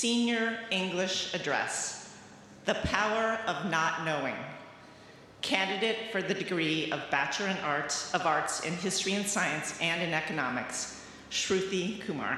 Senior English Address, The Power of Not Knowing. Candidate for the degree of Bachelor of Arts in History and Science and in Economics, Shruti Kumar.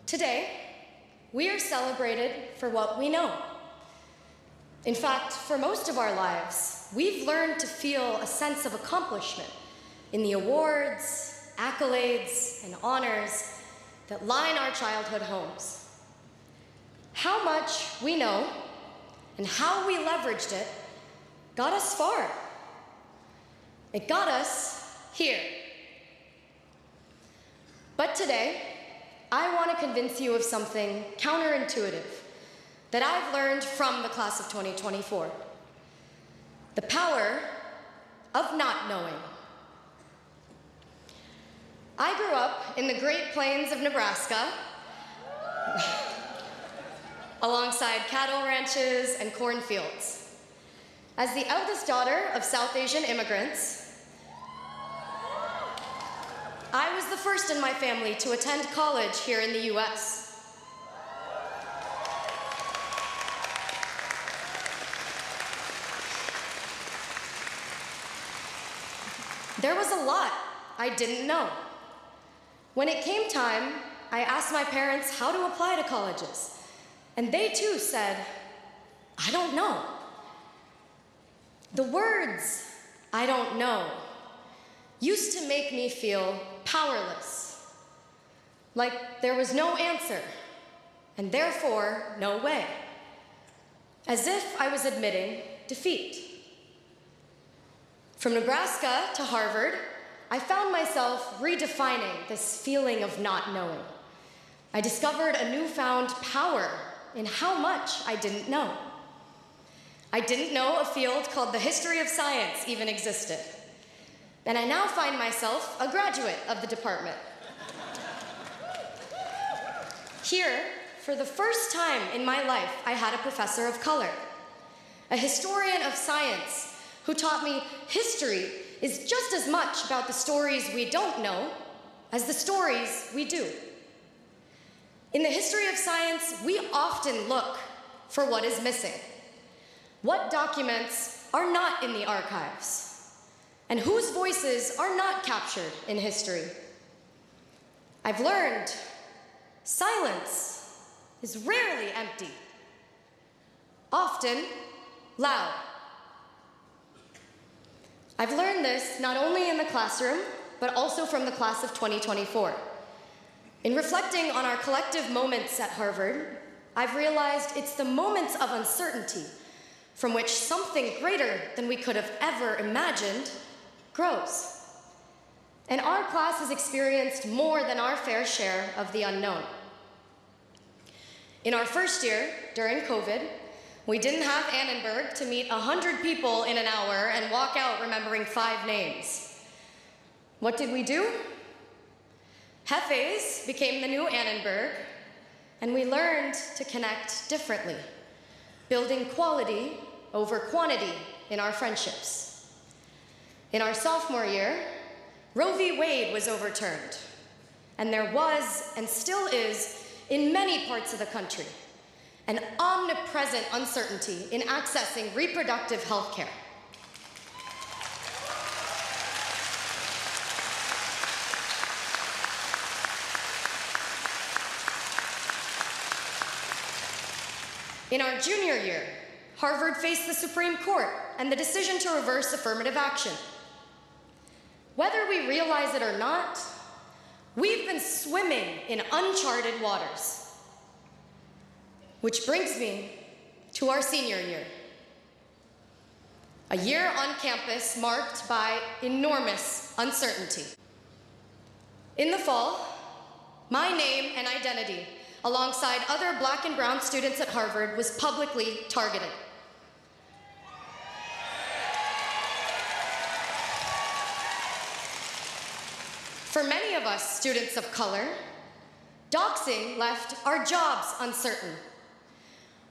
Today, we are celebrated for what we know. In fact, for most of our lives, we've learned to feel a sense of accomplishment in the awards, accolades, and honors that line our childhood homes. How much we know and how we leveraged it got us far. It got us here. But today, I want to convince you of something counterintuitive that I've learned from the class of 2024. The power of not knowing. I grew up in the Great Plains of Nebraska, alongside cattle ranches and cornfields. As the eldest daughter of South Asian immigrants, I was the first in my family to attend college here in the US. There was a lot I didn't know. When it came time, I asked my parents how to apply to colleges, and they too said, I don't know. The words, I don't know, used to make me feel powerless, like there was no answer, and therefore no way, as if I was admitting defeat. From Nebraska to Harvard, I found myself redefining this feeling of not knowing. I discovered a newfound power in how much I didn't know. I didn't know a field called the history of science even existed. And I now find myself a graduate of the department. Here, for the first time in my life, I had a professor of color, a historian of science who taught me history is just as much about the stories we don't know as the stories we do. In the history of science, we often look for what is missing, what documents are not in the archives, and whose voices are not captured in history. I've learned silence is rarely empty, often loud. I've learned this not only in the classroom, but also from the class of 2024. In reflecting on our collective moments at Harvard, I've realized it's the moments of uncertainty from which something greater than we could have ever imagined grows. And our class has experienced more than our fair share of the unknown. In our first year, during COVID, we didn't have Annenberg to meet 100 people in an hour and walk out remembering 5 names. What did we do? Hefes became the new Annenberg, and we learned to connect differently, building quality over quantity in our friendships. In our sophomore year, Roe v. Wade was overturned, and there was, and still is, in many parts of the country, an omnipresent uncertainty in accessing reproductive health care. In our junior year, Harvard faced the Supreme Court and the decision to reverse affirmative action. Whether we realize it or not, we've been swimming in uncharted waters. Which brings me to our senior year. A year on campus marked by enormous uncertainty. In the fall, my name and identity, alongside other Black and brown students at Harvard, was publicly targeted. For many of us students of color, doxing left our jobs uncertain,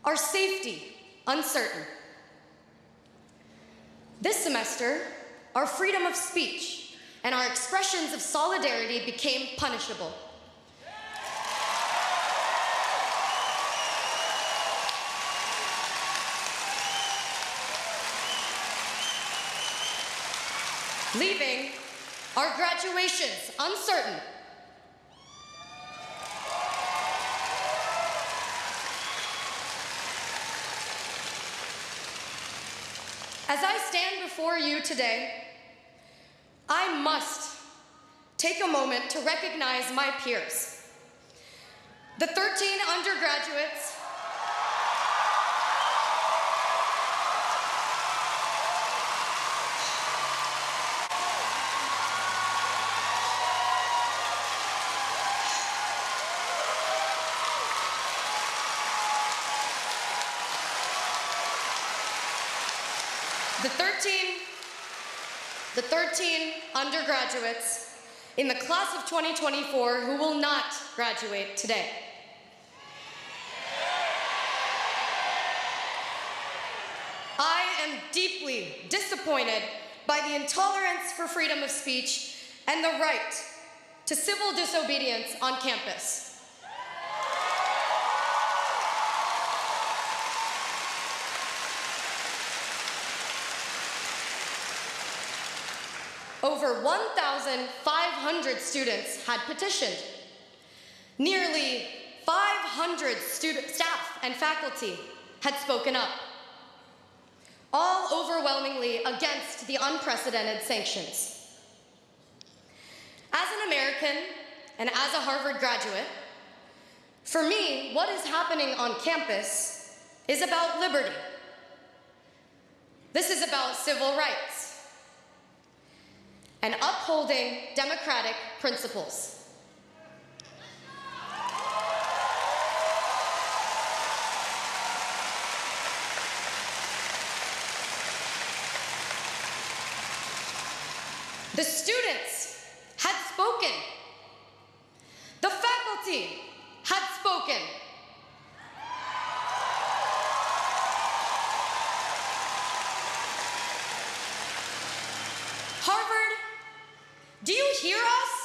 our safety uncertain. This semester, our freedom of speech and our expressions of solidarity became punishable. Leaving our graduations uncertain. As I stand before you today, I must take a moment to recognize my peers. The 13 undergraduates The 13 undergraduates in the class of 2024 who will not graduate today. I am deeply disappointed by the intolerance for freedom of speech and the right to civil disobedience on campus. Over 1,500 students had petitioned. Nearly 500 staff and faculty had spoken up, all overwhelmingly against the unprecedented sanctions. As an American and as a Harvard graduate, for me, what is happening on campus is about liberty. This is about civil rights and upholding democratic principles. The students had spoken. The faculty had spoken. Harvard, do you hear us?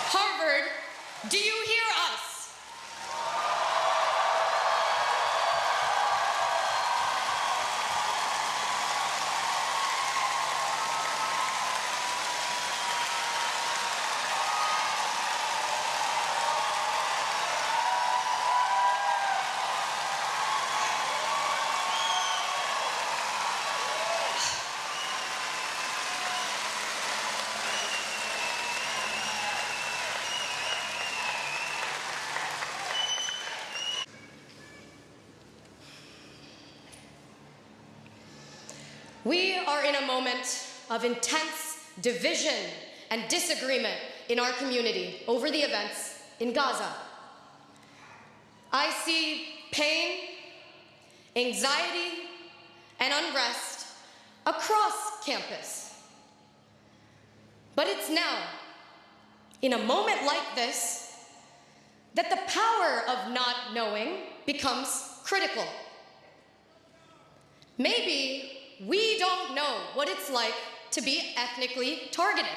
Harvard, do you hear us? We are in a moment of intense division and disagreement in our community over the events in Gaza. I see pain, anxiety, and unrest across campus. But it's now, in a moment like this, that the power of not knowing becomes critical. Maybe we don't know what it's like to be ethnically targeted.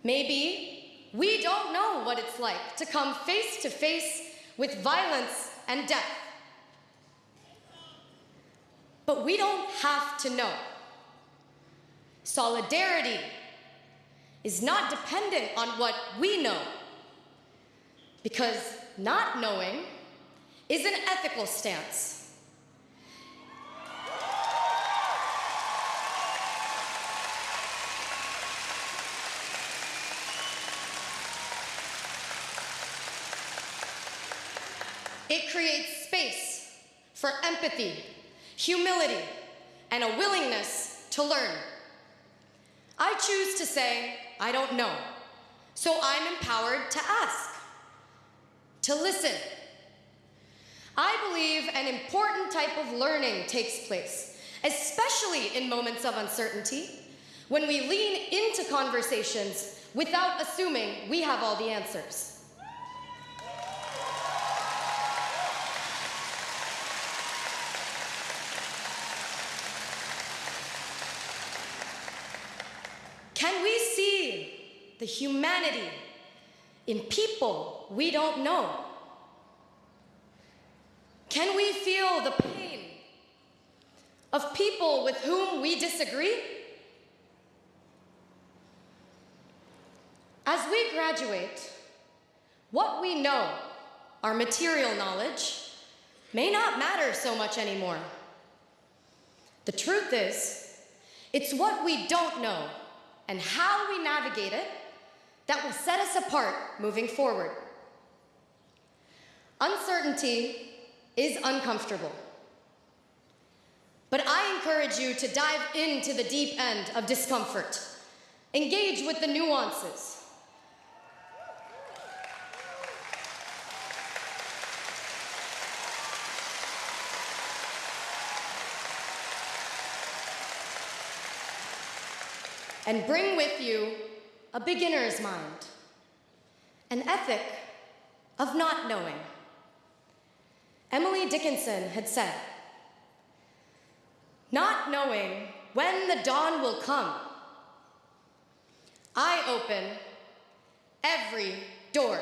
Maybe we don't know what it's like to come face to face with violence and death. But we don't have to know. Solidarity is not dependent on what we know, because not knowing is an ethical stance. it creates space for empathy, humility, and a willingness to learn. I choose to say, I don't know, so I'm empowered to ask, to listen. I believe an important type of learning takes place, especially in moments of uncertainty, when we lean into conversations without assuming we have all the answers. Can we see the humanity in people we don't know? Can we feel the pain of people with whom we disagree? As we graduate, what we know, our material knowledge, may not matter so much anymore. The truth is, it's what we don't know and how we navigate it that will set us apart moving forward. Uncertainty is uncomfortable, but I encourage you to dive into the deep end of discomfort. Engage with the nuances. And bring with you a beginner's mind, an ethic of not knowing. Emily Dickinson had said, "Not knowing when the dawn will come, I open every door."